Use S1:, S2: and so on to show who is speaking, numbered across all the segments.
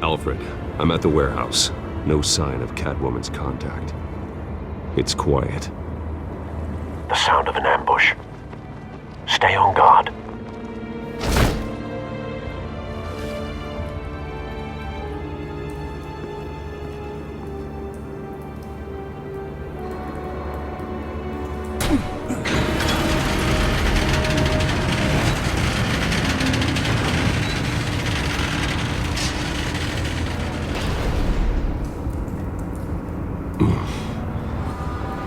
S1: Alfred, I'm at the warehouse. No sign of Catwoman's contact. It's quiet.
S2: The sound of an ambush. Stay on guard.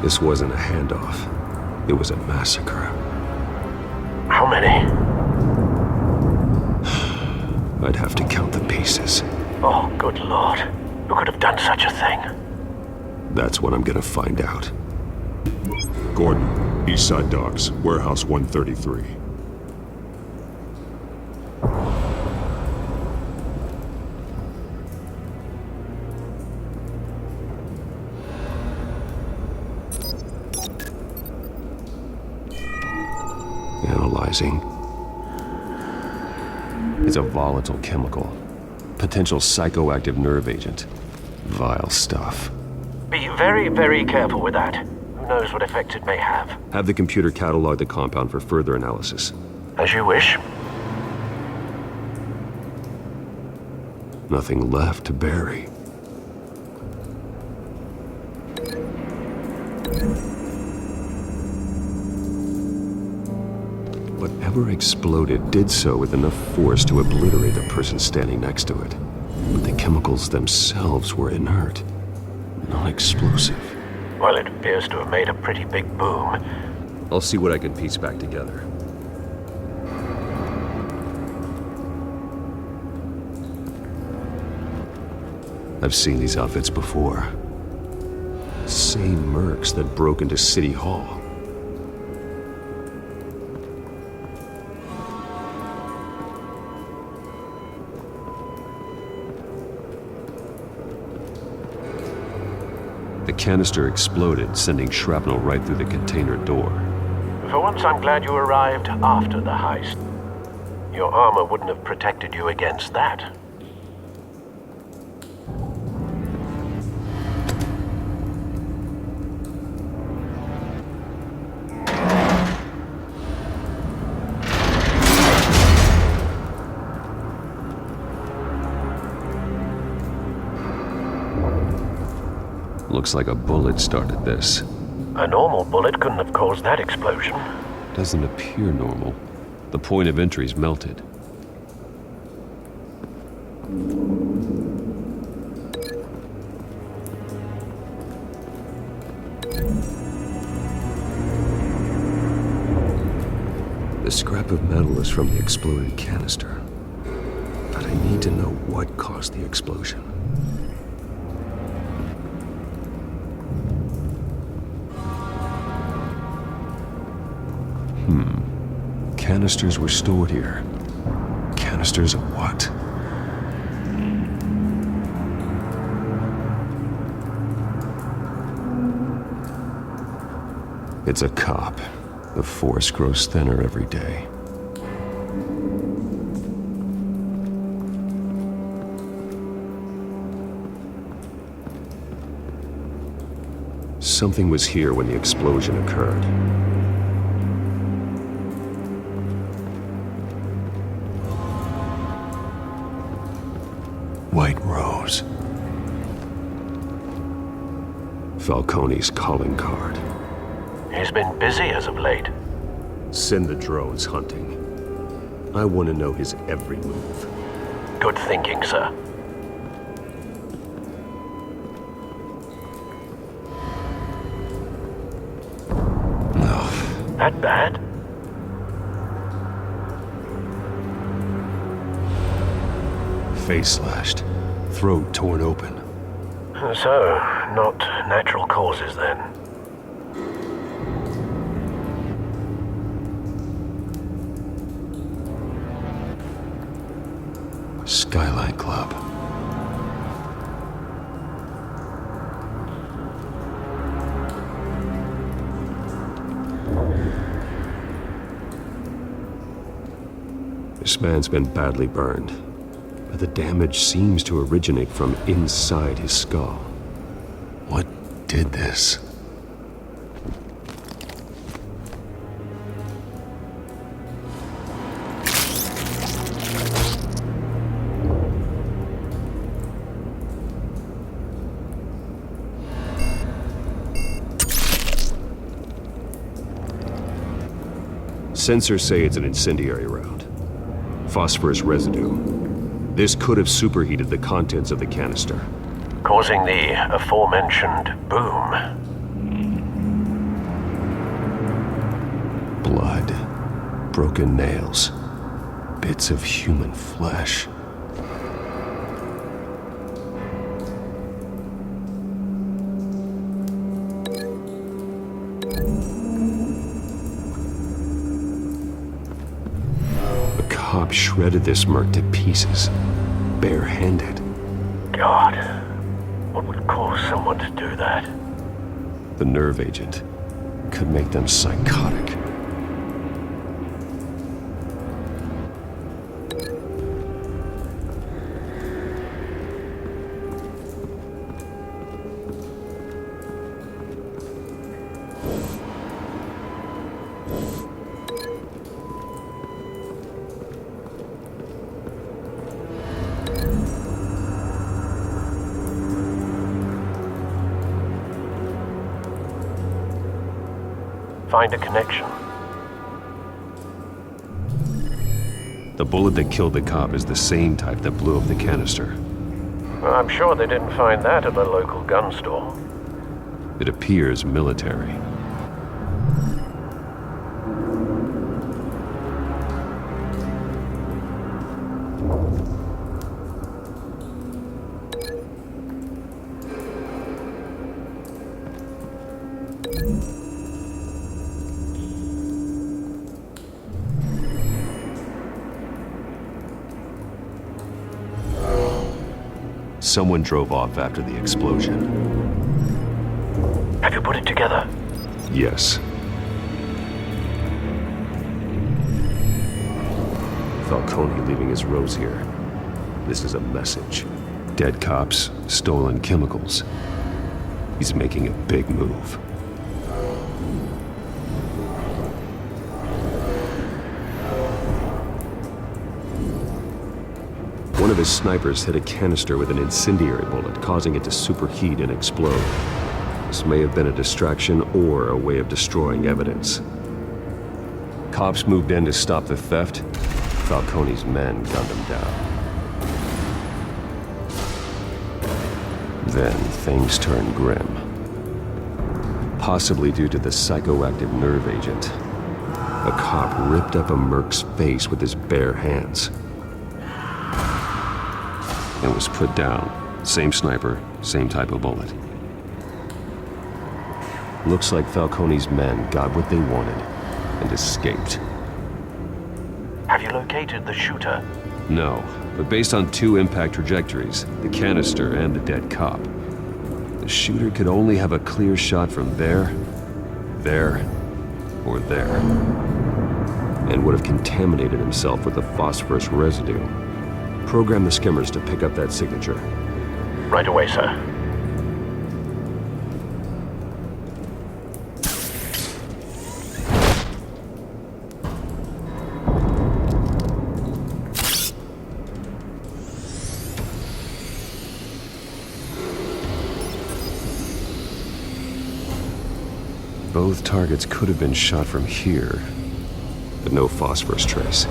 S1: This wasn't a handoff. It was a massacre.
S2: How many?
S1: I'd have to count the pieces.
S2: Oh, good lord. Who could have done such a thing?
S1: That's what I'm gonna find out.
S3: Gordon, Eastside Docks, Warehouse 133.
S1: Analyzing. It's a volatile chemical. Potential psychoactive nerve agent. Vile stuff.
S2: Be very, very careful with that. Who knows what effect it may have?
S1: Have the computer catalog the compound for further analysis.
S2: As you wish.
S1: Nothing left to bury. Whatever exploded did so with enough force to obliterate the person standing next to it. But the chemicals themselves were inert, non-explosive.
S2: Well, it appears to have made a pretty big boom.
S1: I'll see what I can piece back together. I've seen these outfits before. Same mercs that broke into City Hall. The canister exploded, sending shrapnel right through the container door.
S2: For once, I'm glad you arrived after the heist. Your armor wouldn't have protected you against that.
S1: Looks like a bullet started this.
S2: A normal bullet couldn't have caused that explosion.
S1: Doesn't appear normal. The point of entry's melted. The scrap of metal is from the exploded canister. But I need to know what caused the explosion. Canisters were stored here. Canisters of what? It's a cop. The force grows thinner every day. Something was here when the explosion occurred. White Rose. Falcone's calling card.
S2: He's been busy as of late.
S1: Send the drones hunting. I want to know his every move.
S2: Good thinking, sir.
S1: No.
S2: That bad?
S1: Face slashed. Throat torn open.
S2: So, not natural causes then.
S1: Skyline Club. This man's been badly burned. The damage seems to originate from inside his skull. What did this? Sensors say it's an incendiary round. Phosphorus residue. This could have superheated the contents of the canister,
S2: causing the aforementioned boom.
S1: Blood, broken nails, bits of human flesh. The cop shredded this merc to pieces, barehanded.
S2: God, what would cause someone to do that?
S1: The nerve agent could make them psychotic.
S2: Find a connection.
S1: The bullet that killed the cop is the same type that blew up the canister.
S2: Well, I'm sure they didn't find that at the local gun store.
S1: It appears military. Someone drove off after the explosion.
S2: Have you put it together?
S1: Yes. Falcone leaving his rose here. This is a message. Dead cops, stolen chemicals. He's making a big move. One of his snipers hit a canister with an incendiary bullet, causing it to superheat and explode. This may have been a distraction or a way of destroying evidence. Cops moved in to stop the theft. Falcone's men gunned him down. Then things turned grim. Possibly due to the psychoactive nerve agent. A cop ripped up a merc's face with his bare hands. And was put down. Same sniper, same type of bullet. Looks like Falcone's men got what they wanted and escaped.
S2: Have you located the shooter?
S1: No, but based on two impact trajectories, the canister and the dead cop, the shooter could only have a clear shot from there, or there, and would have contaminated himself with the phosphorus residue. Program the skimmers to pick up that signature.
S2: Right away, sir.
S1: Both targets could have been shot from here, but no phosphorus trace.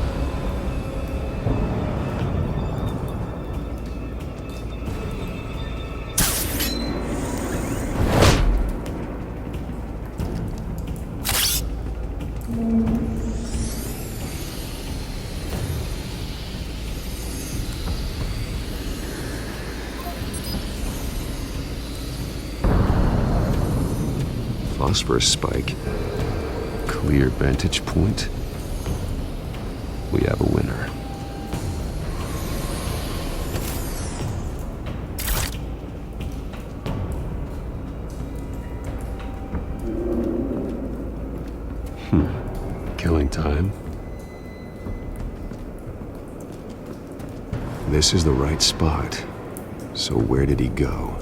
S1: Phosphorus spike. Clear vantage point. We have a winner. Killing time. This is the right spot. So where did he go?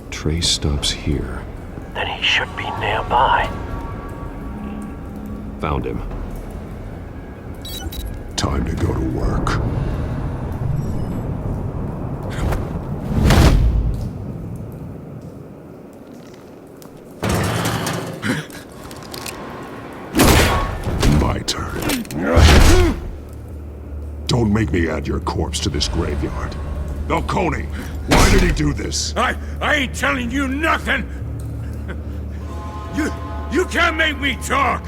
S1: Trace stops here.
S2: Then he should be nearby.
S1: Found him.
S3: Time to go to work. My turn. Don't make me add your corpse to this graveyard. Falcone, why did he do this?
S4: I ain't telling you nothing! You can't make me talk!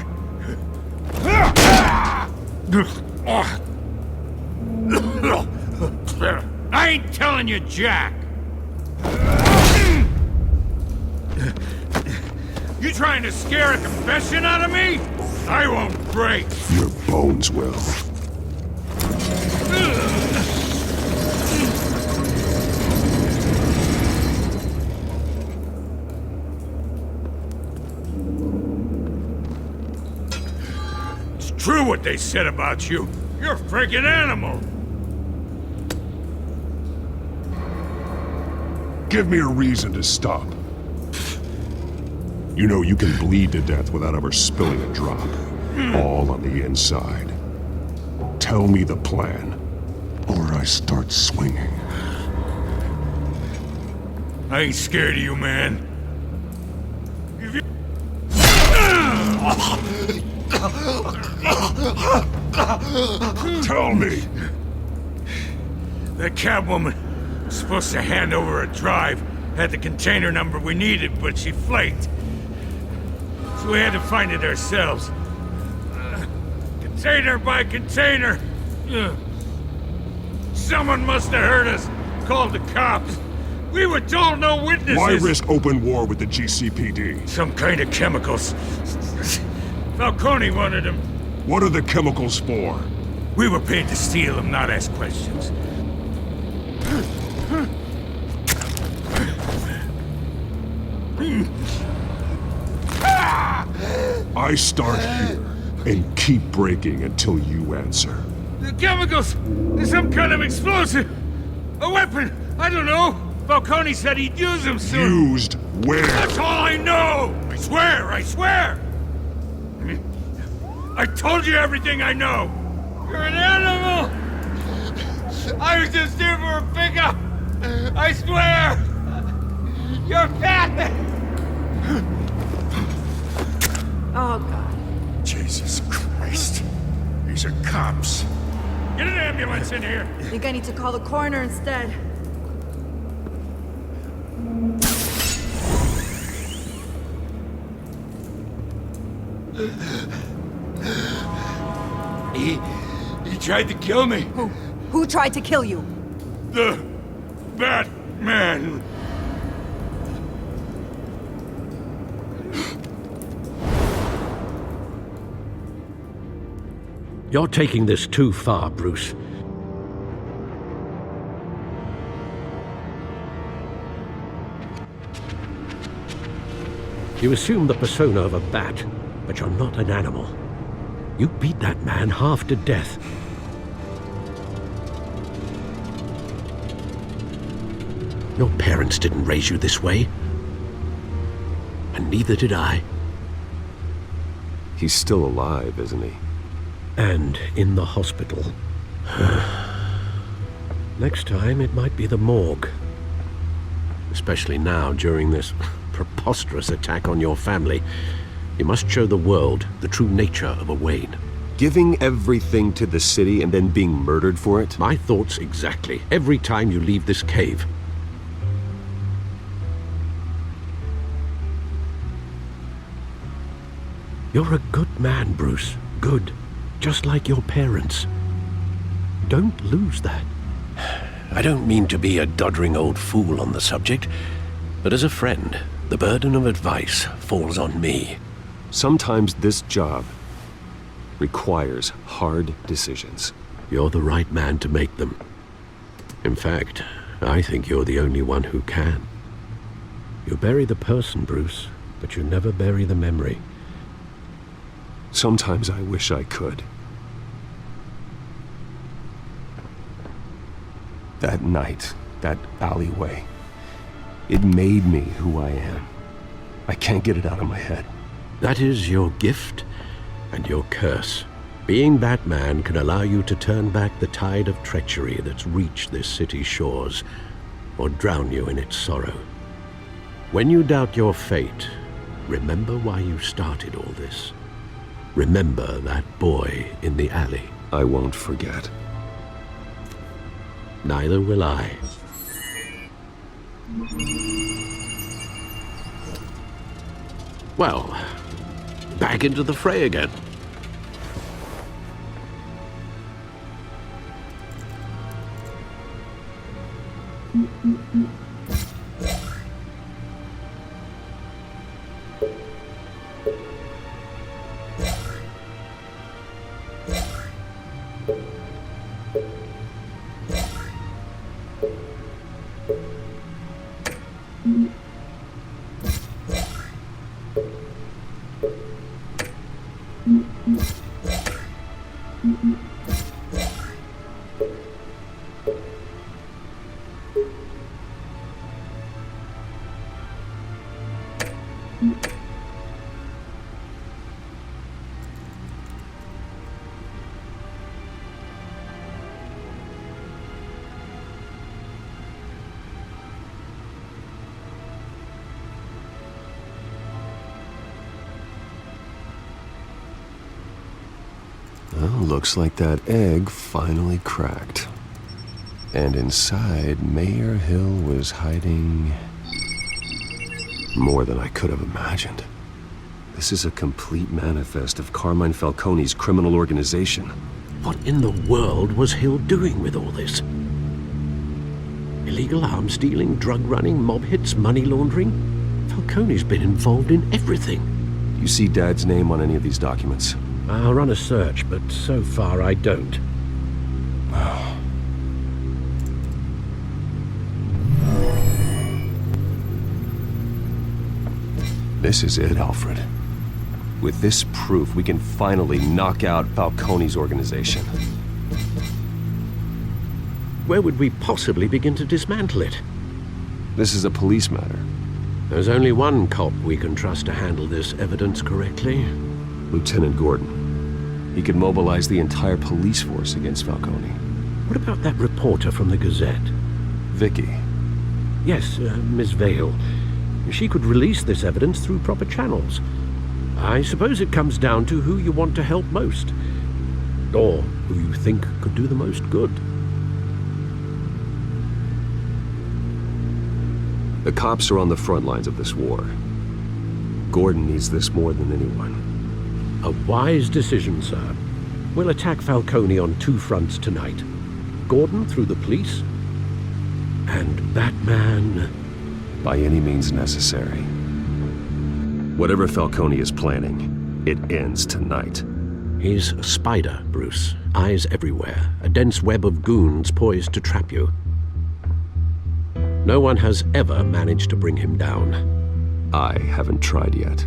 S4: I ain't telling you, Jack! You trying to scare a confession out of me? I won't break!
S3: Your bones will.
S4: It's true what they said about you. You're a freaking animal!
S3: Give me a reason to stop. You know you can bleed to death without ever spilling a drop. All on the inside. Tell me the plan, or I start swinging.
S4: I ain't scared of you, man. If you...
S3: Tell me!
S4: That Catwoman was supposed to hand over a drive, had the container number we needed, but she flaked. So we had to find it ourselves. Container by container. Someone must have heard us, called the cops. We were told no witnesses.
S3: Why risk open war with the GCPD?
S4: Some kind of chemicals. Falcone wanted them.
S3: What are the chemicals for?
S4: We were paid to steal them, not ask questions.
S3: I start here and keep breaking until you answer.
S4: The chemicals! There's some kind of explosive! A weapon! I don't know! Falcone said he'd use them soon!
S3: Used where?
S4: That's all I know! I swear! I swear! I told you everything I know! You're an animal! I was just here for a pickup! I swear! You're fat!
S5: Oh, God.
S3: Jesus Christ. These are cops.
S4: Get an ambulance in here!
S5: I think I need to call the coroner instead.
S4: He tried to kill me.
S5: Who tried to kill you?
S4: The Batman.
S6: You're taking this too far, Bruce. You assume the persona of a bat, but you're not an animal. You beat that man half to death. Your parents didn't raise you this way. And neither did I.
S1: He's still alive, isn't he?
S6: And in the hospital. Next time, it might be the morgue. Especially now, during this preposterous attack on your family. You must show the world the true nature of a Wayne.
S1: Giving everything to the city and then being murdered for it?
S6: My thoughts exactly. Every time you leave this cave. You're a good man, Bruce. Good. Just like your parents. Don't lose that. I don't mean to be a doddering old fool on the subject, but as a friend, the burden of advice falls on me.
S1: Sometimes this job requires hard decisions.
S6: You're the right man to make them. In fact, I think you're the only one who can. You bury the person, Bruce, but you never bury the memory.
S1: Sometimes I wish I could. That night, that alleyway, it made me who I am. I can't get it out of my head.
S6: That is your gift and your curse. Being that man can allow you to turn back the tide of treachery that's reached this city's shores, or drown you in its sorrow. When you doubt your fate, remember why you started all this. Remember that boy in the alley.
S1: I won't forget.
S6: Neither will I. Well, back into the fray again.
S1: Well, looks like that egg finally cracked. And inside, Mayor Hill was hiding more than I could have imagined. This is a complete manifest of Carmine Falcone's criminal organization.
S6: What in the world was Hill doing with all this? Illegal arms dealing, drug running, mob hits, money laundering? Falcone's been involved in everything.
S1: You see Dad's name on any of these documents?
S6: I'll run a search, but so far I don't.
S1: This is it, Alfred. With this proof, we can finally knock out Falcone's organization.
S6: Where would we possibly begin to dismantle it?
S1: This is a police matter.
S6: There's only one cop we can trust to handle this evidence correctly.
S1: Lieutenant Gordon. He could mobilize the entire police force against Falcone.
S6: What about that reporter from the Gazette?
S1: Vicky.
S6: Yes, Miss Vale. She could release this evidence through proper channels. I suppose it comes down to who you want to help most. Or who you think could do the most good.
S1: The cops are on the front lines of this war. Gordon needs this more than anyone.
S6: A wise decision, sir. We'll attack Falcone on two fronts tonight. Gordon through the police, and Batman...
S1: by any means necessary. Whatever Falcone is planning, it ends tonight.
S6: He's a spider, Bruce. Eyes everywhere. A dense web of goons poised to trap you. No one has ever managed to bring him down.
S1: I haven't tried yet.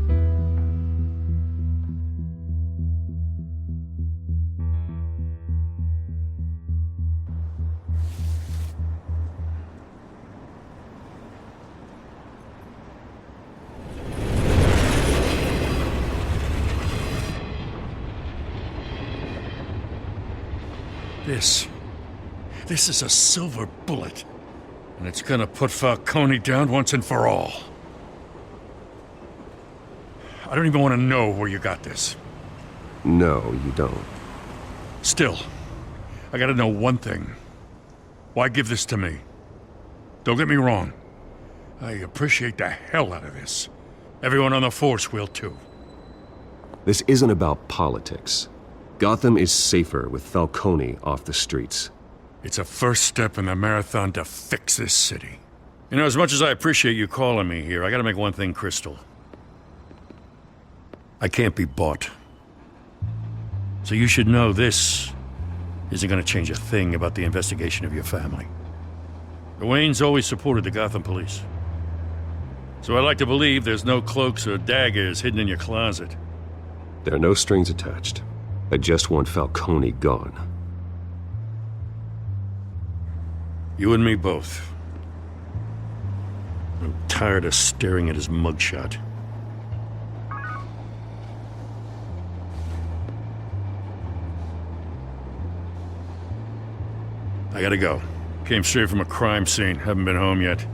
S7: This is a silver bullet, and it's gonna put Falcone down once and for all. I don't even want to know where you got this.
S1: No, you don't.
S7: Still, I gotta know one thing. Why give this to me? Don't get me wrong. I appreciate the hell out of this. Everyone on the force will too.
S1: This isn't about politics. Gotham is safer with Falcone off the streets.
S7: It's a first step in the marathon to fix this city. You know, as much as I appreciate you calling me here, I gotta make one thing crystal. I can't be bought. So you should know this isn't gonna change a thing about the investigation of your family. The Waynes always supported the Gotham police. So I like to believe there's no cloaks or daggers hidden in your closet.
S1: There are no strings attached. I just want Falcone gone.
S7: You and me both. I'm tired of staring at his mugshot. I gotta go. Came straight from a crime scene. Haven't been home yet.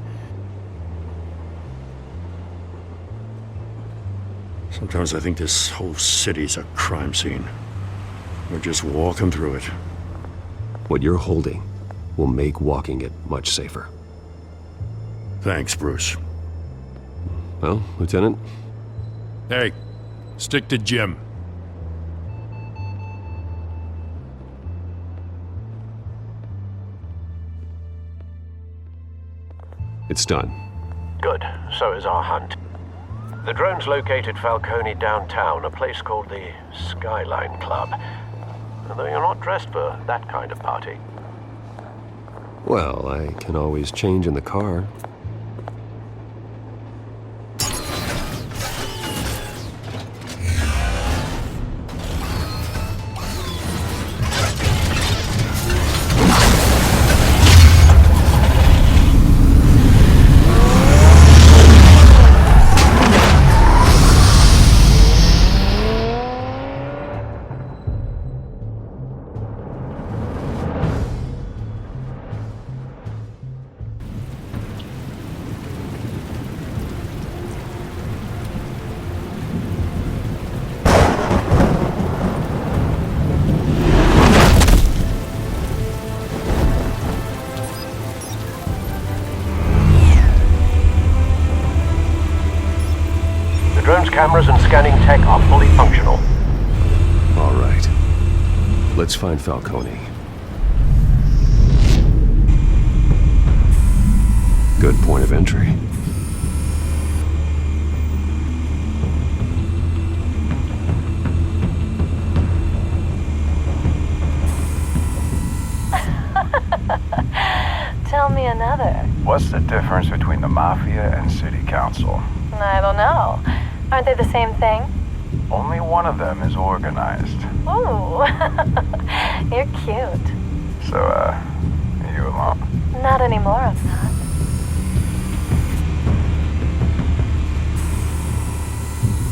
S7: Sometimes I think this whole city's a crime scene. We're just walking through it.
S1: What you're holding will make walking it much safer.
S7: Thanks, Bruce.
S1: Well, Lieutenant?
S7: Hey, stick to Jim.
S1: It's done.
S2: Good. So is our hunt. The drones located Falcone downtown, a place called the Skyline Club. Although you're not dressed for that kind of party.
S1: Well, I can always change in the car.
S2: Drone's cameras and scanning tech are fully functional.
S1: All right. Let's find Falcone. Good point of entry.
S8: Tell me another.
S9: What's the difference between the Mafia and City Council?
S8: I don't know. Aren't they the same thing?
S9: Only one of them is organized.
S8: Ooh, you're cute.
S9: So, you alone?
S8: Not anymore, I'm not.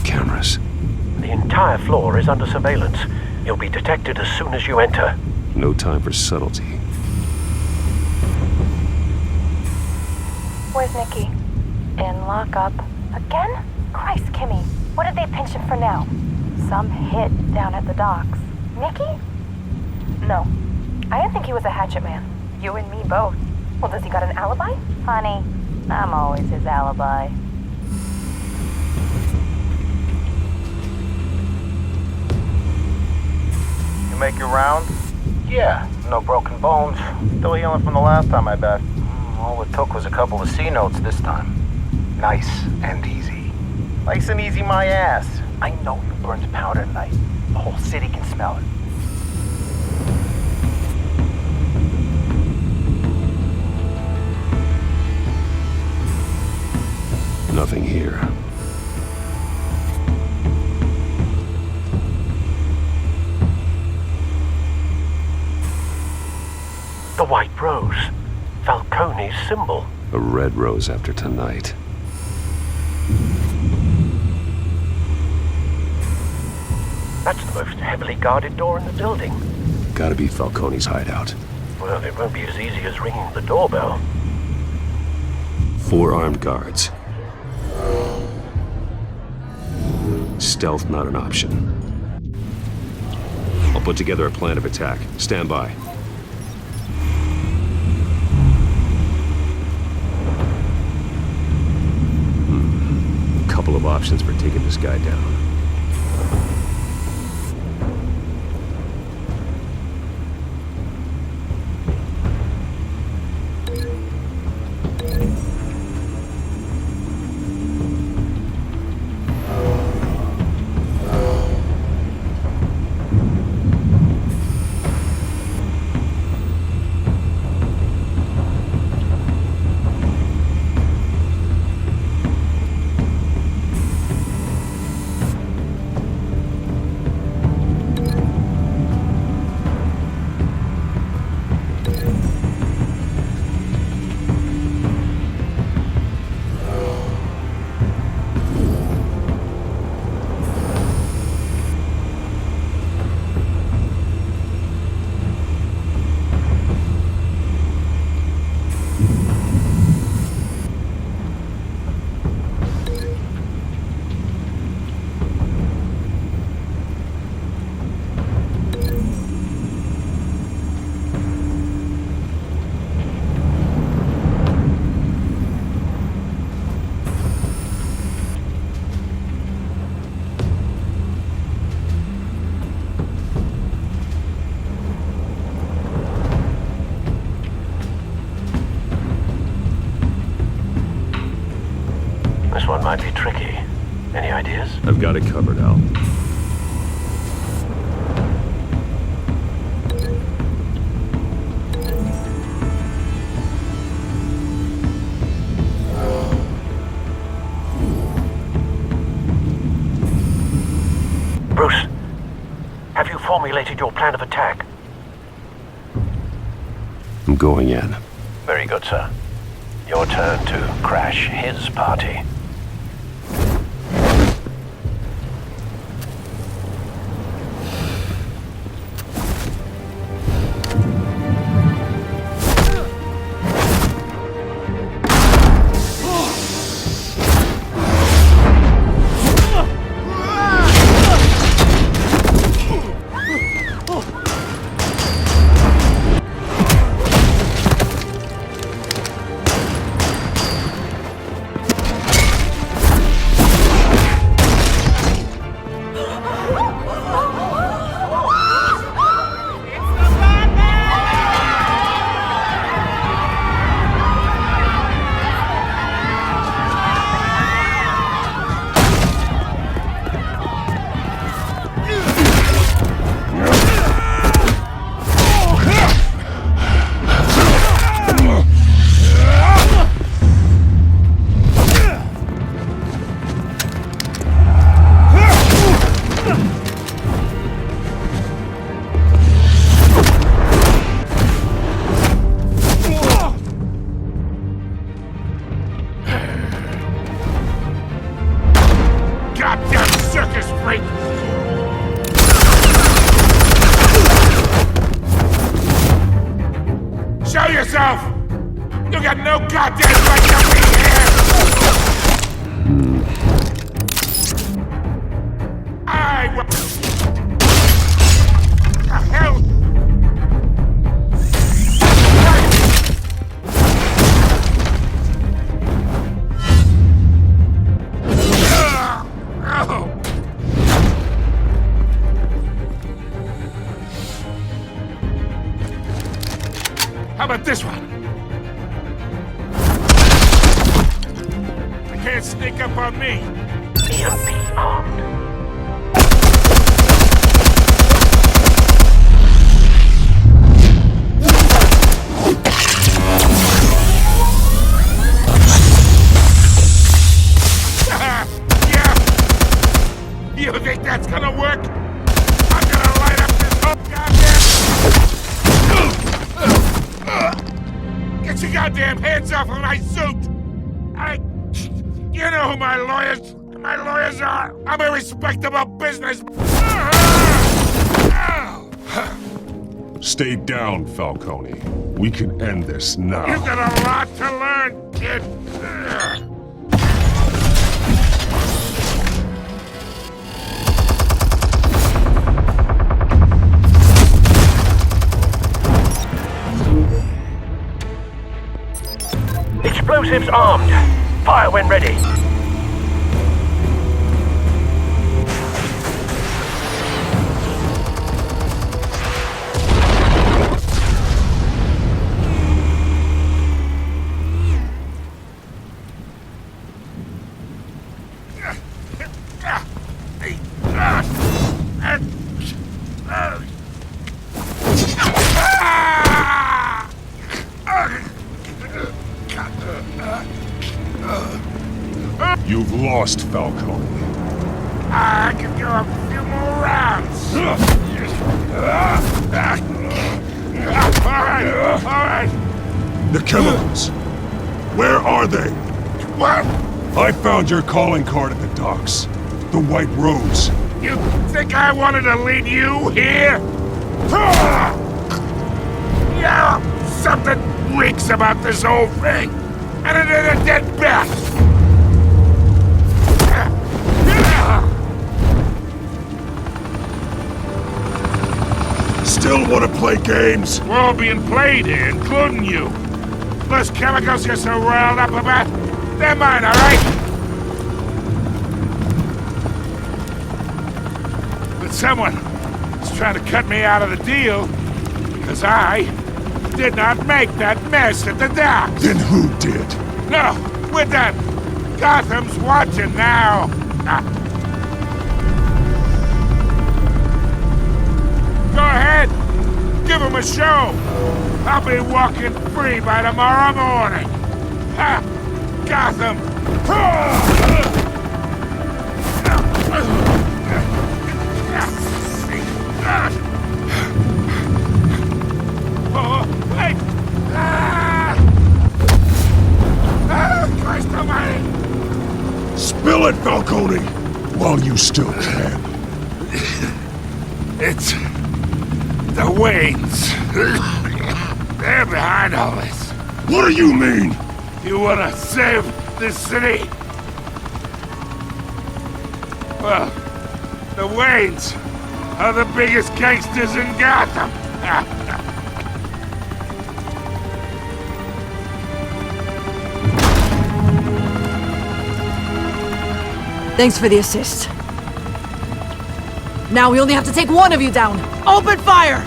S1: Cameras.
S2: The entire floor is under surveillance. You'll be detected as soon as you enter.
S1: No time for subtlety.
S8: Where's Nikki? In lockup. Again? Christ, Kimmy. What did they pinch him for now? Some hit down at the docks. Nikki? No. I didn't think he was a hatchet man. You and me both. Well, does he got an alibi? Honey, I'm always his alibi.
S9: You make your round? Yeah, no broken bones. Still healing from the last time, I bet. All it took was a couple of C notes this time. Nice and easy. Nice and easy my ass. I know you burned powder tonight. The whole city can smell it.
S1: Nothing here.
S2: The white rose. Falcone's symbol.
S1: A red rose after tonight.
S2: That's the most heavily guarded door in the building.
S1: Gotta be Falcone's hideout.
S2: Well, it won't be as easy as ringing the doorbell.
S1: 4 armed guards. Stealth not an option. I'll put together a plan of attack. Stand by. Couple of options for taking this guy down.
S2: Any ideas?
S1: I've got it covered, Al.
S2: Bruce, have you formulated your plan of attack?
S1: I'm going in.
S2: Very good, sir. Your turn to crash his party.
S4: Show yourself! You got no goddamn right to be here! I will... The hell? How about this one? They can't sneak up on me.
S2: EMP armed.
S4: Yeah! You think that's gonna work? I'm gonna light up this whole goddamn... Get your goddamn hands off of my suit! You know who my lawyers are! I'm a respectable businessman!
S3: Stay down, Falcone. We can end this now.
S4: You've got a lot to learn, kid!
S2: Explosives armed. Fire when ready.
S3: You've lost, Falcone.
S4: I can go a few more rounds. All right.
S3: The chemicals. Where are they?
S4: What?
S3: I found your calling card at the docks. The White Rose.
S4: You think I wanted to lead you here? Yeah, something reeks about this whole thing. And it is a dead bat.
S3: Still want to play games?
S4: We're all being played here, including you. Those chemicals you're so riled up about, they're mine, all right? But someone is trying to cut me out of the deal because I did not make that mess at the docks.
S3: Then who did?
S4: No, we're done. Gotham's watching now. show! I'll be walking free by tomorrow morning! Ha! Gotham! Oh, wait! Christ almighty!
S3: Spill it, Falcone! While you still can.
S4: It's the Waynes. They're behind all this.
S3: What do you mean?
S4: You wanna save this city? Well, the Waynes are the biggest gangsters in Gotham.
S5: Thanks for the assist. Now we only have to take one of you down. Open fire!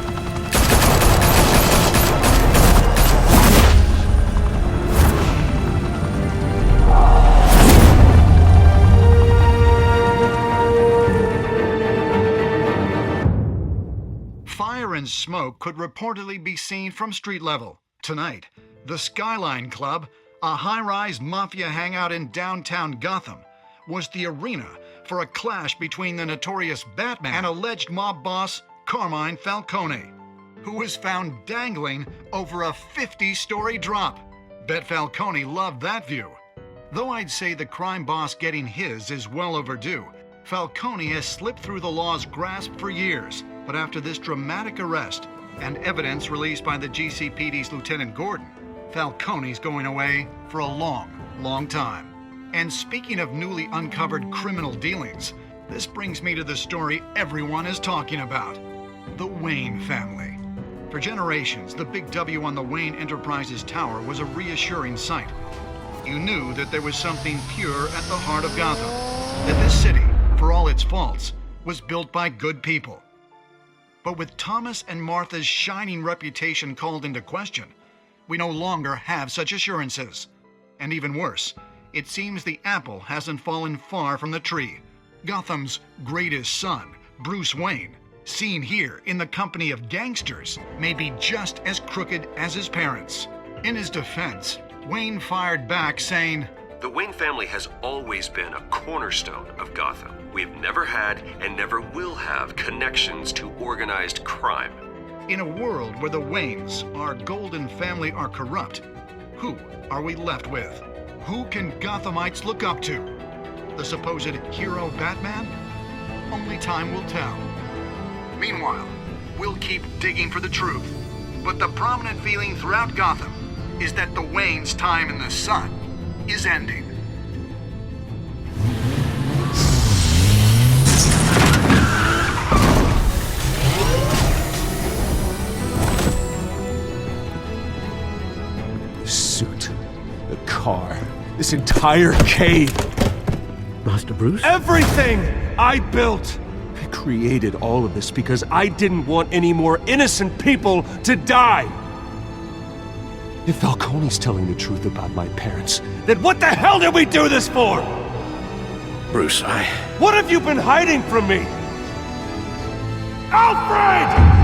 S10: Fire and smoke could reportedly be seen from street level. Tonight, the Skyline Club, a high-rise mafia hangout in downtown Gotham, was the arena for a clash between the notorious Batman and alleged mob boss Carmine Falcone, who was found dangling over a 50-story drop. Bet Falcone loved that view. Though I'd say the crime boss getting his is well overdue, Falcone has slipped through the law's grasp for years. But after this dramatic arrest and evidence released by the GCPD's Lieutenant Gordon, Falcone's going away for a long, long time. And speaking of newly uncovered criminal dealings, this brings me to the story everyone is talking about. The Wayne family. For generations, the big W on the Wayne Enterprises Tower was a reassuring sight. You knew that there was something pure at the heart of Gotham. That this city, for all its faults, was built by good people. But with Thomas and Martha's shining reputation called into question, we no longer have such assurances. And even worse, it seems the apple hasn't fallen far from the tree. Gotham's greatest son, Bruce Wayne, seen here in the company of gangsters, may be just as crooked as his parents. In his defense, Wayne fired back saying,
S1: The Wayne family has always been a cornerstone of Gotham. We've never had and never will have connections to organized crime.
S10: In a world where the Waynes, our golden family, are corrupt, who are we left with? Who can Gothamites look up to? The supposed hero Batman? Only time will tell. Meanwhile, we'll keep digging for the truth. But the prominent feeling throughout Gotham is that the Waynes' time in the sun is ending.
S6: The suit, the car, this entire cave. Master Bruce?
S11: Everything I built! I created all of this because I didn't want any more innocent people to die! If Falcone's telling the truth about my parents, then what the hell did we do this for?
S6: Bruce,
S11: What have you been hiding from me? Alfred!